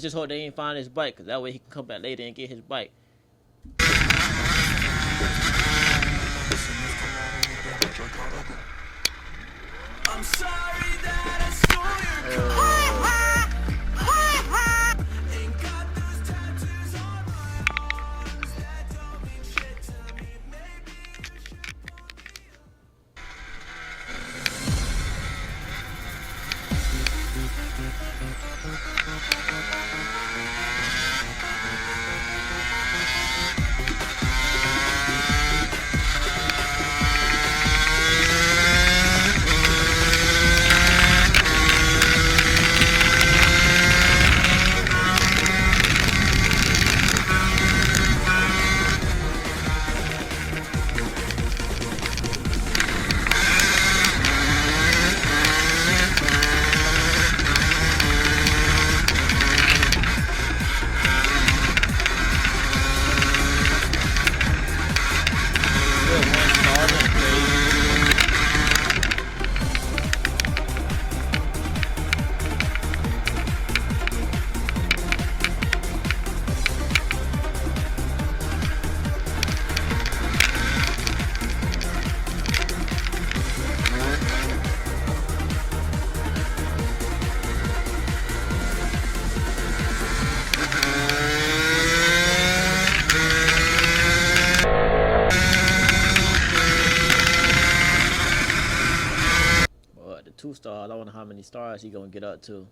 Let's just hope they ain't find his bike, cause that way he can come back later and get his bike. I'm sorry that I stole your car. Ain't got those tattoos on my arms that don't mean shit to me. Maybe you should the 2 stars. I wonder how many stars he gonna get up to.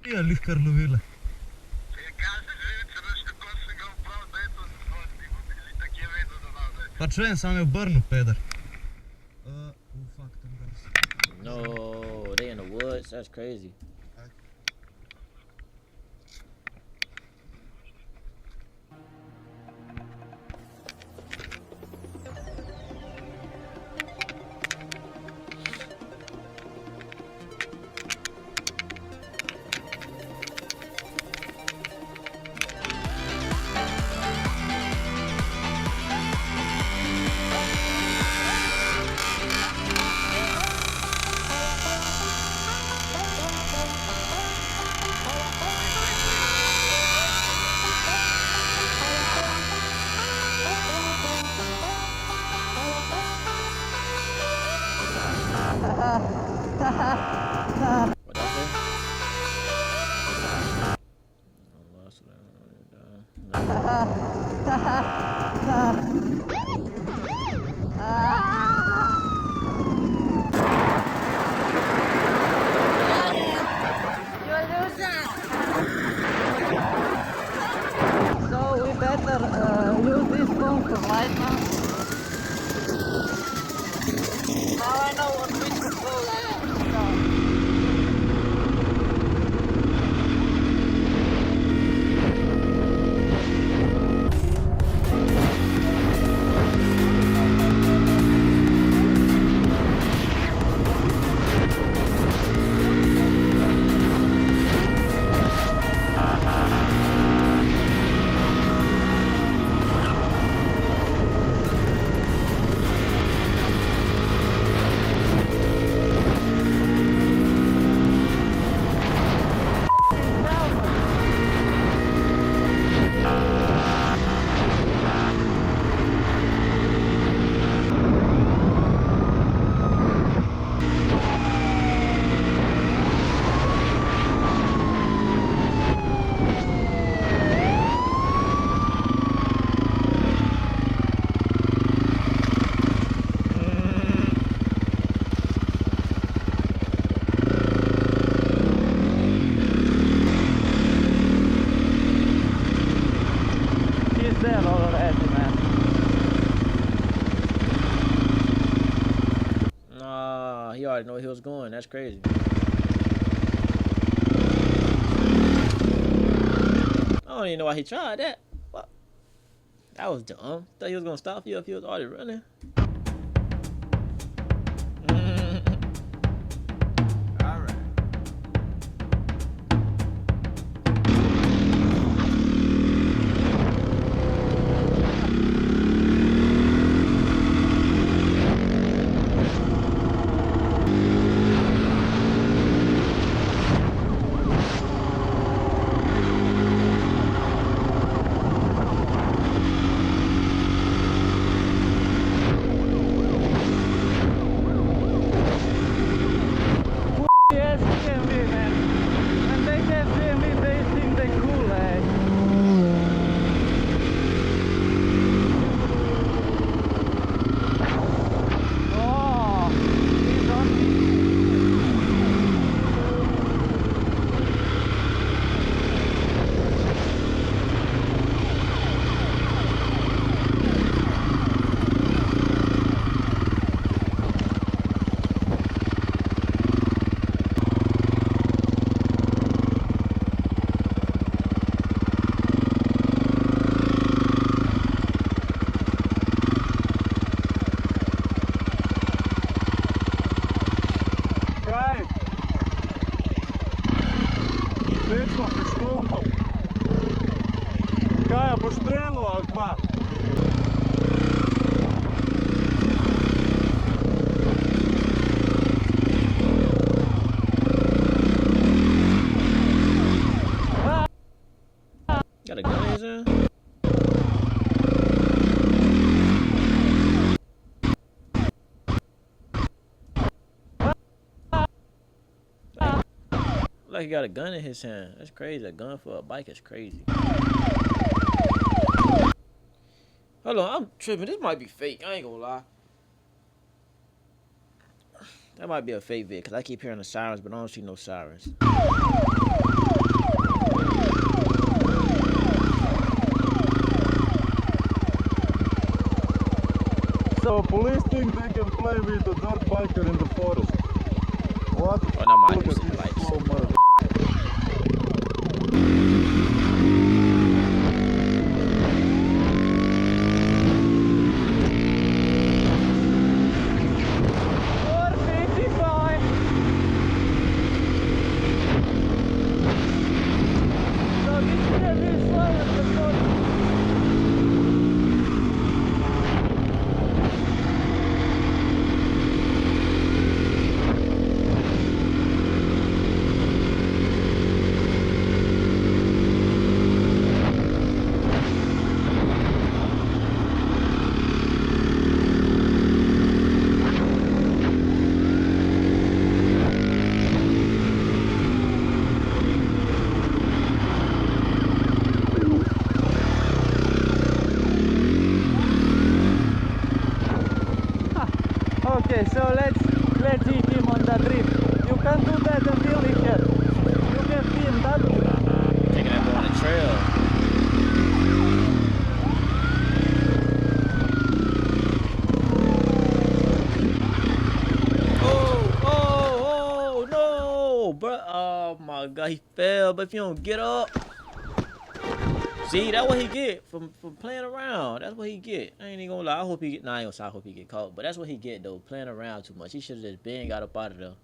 Ja, lichter lovila. Pa čujem, sam je obrnil, peder. No, they in the woods? That's crazy. What that say? So we better use this phone for light now. Now I know what which to go He's there already, man. Nah, he already know he was going. That's crazy. I don't even know why he tried that. What? That was dumb. Thought he was gonna stop you if he was already running. Alright. Yes, CMV, man. And they get CMV, they think they're cool, eh? Oh, he's on. Kaj? Svetlo pištolo. Kaj, a boš strelil ali kva? Got a gun in his hand? Like he got a gun in his hand. That's crazy. A gun for a bike is crazy. Hold on, I'm tripping. This might be fake. I ain't gonna lie. That might be a fake vid because I keep hearing the sirens, but I don't see no sirens. So police think they can play with a dirt biker in the forest. What? Oh, not mine. Look You at see the this lights. slow murder. Okay, so let's hit him on the drip. You can't do that until he can. You have BMW. Taking that boy on the trail. Oh, no, bro. Oh my God, he fell. But if you don't get up, see, that's what he get from playing around. That's what he get. I ain't even gonna lie. I hope he get. Nah, I ain't gonna say I hope he get caught. But that's what he get though, playing around too much. He should have just been got up out of there.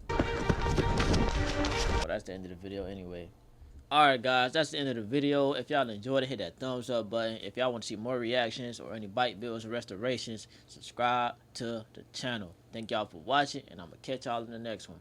Well, that's the end of the video anyway. Alright guys, that's the end of the video. If y'all enjoyed it, hit that thumbs up button. If y'all want to see more reactions or any bike builds or restorations, subscribe to the channel. Thank y'all for watching, and I'm going to catch y'all in the next one.